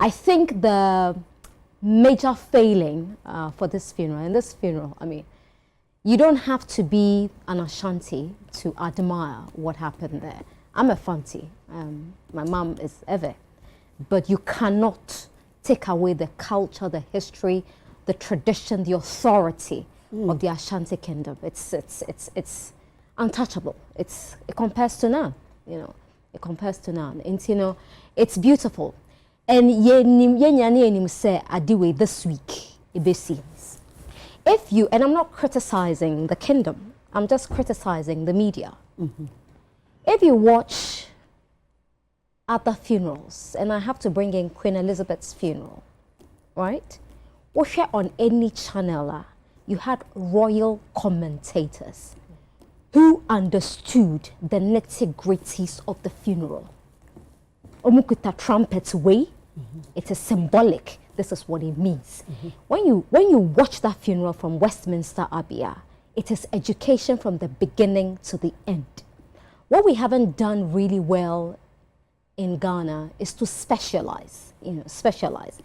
I think the major failing for this funeral, I mean, you don't have to be an Ashanti to admire what happened there. I'm a Fanti. My mom is Ewe. But you cannot take away the culture, the history, the tradition, the authority of the Ashanti kingdom. It's untouchable. It compares to none, you know. It compares to none. And you know, it's beautiful. And say adiwe this week, if you, and I'm not criticizing the kingdom, I'm just criticizing the media. If you watch other funerals, and I have to bring in Queen Elizabeth's funeral, right? Or share on any channel, you had royal commentators who understood the nitty-gritties of the funeral. Omukuta trumpets way, it is symbolic. This is what it means. When you watch that funeral from Westminster Abbey, it is education from the beginning to the end. What we haven't done really well in Ghana is to specialize, specialize.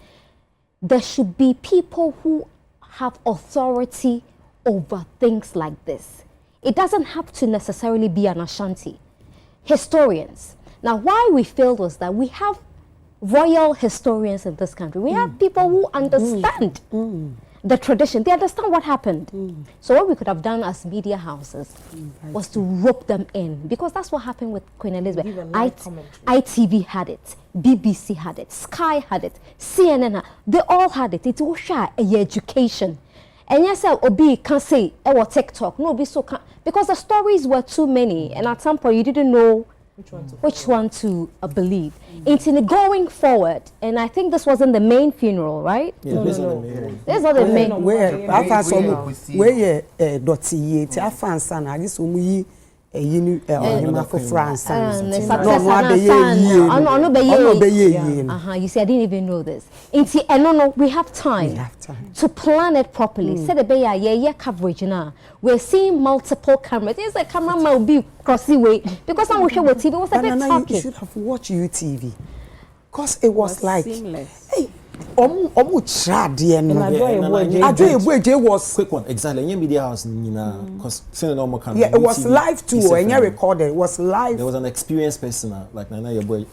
There should be people who have authority over things like this. It doesn't have to necessarily be an Ashanti. Historians. Now, why we failed was that we have royal historians in this country. We have people who understand the tradition. They understand what happened. So what we could have done as media houses was to rope them in, because that's what happened with Queen Elizabeth. ITV had it, BBC had it, Sky had it, CNN, they all had it. It was education. And yes, Obi can say, or TikTok, no, be so can, because the stories were too many, and at some point you didn't know which one to believe. It's in going forward, and I think this wasn't the main funeral, right? Yeah, this is not the main. Where I found some where Dotty, I found some. I guess we for France. You see, I didn't even know this. No, we have time to plan it properly. Say the coverage now. We're seeing multiple cameras. There's a camera might be crossing way because I'm sure what TV was a bit talking. You should have watched UTV, because it was like seamless. Hey. Was quick one exactly. Media house, because it was live too, and you recorded. It was live. There was an experienced person like Nana Yeboy.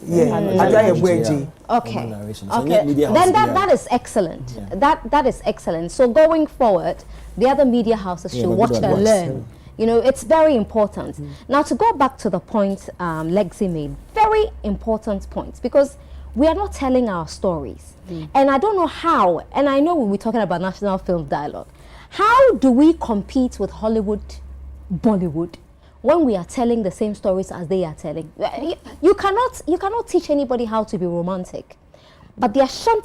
Okay. Then that is excellent. That is excellent. So going forward, the other media houses should watch and learn. You know, it's very important. Now to go back to the point Lexi made, very important points, because we are not telling our stories. And I don't know how, and I know we're talking about national film dialogue. How do we compete with Hollywood, Bollywood, when we are telling the same stories as they are telling? You cannot teach anybody how to be romantic. But the Ashanti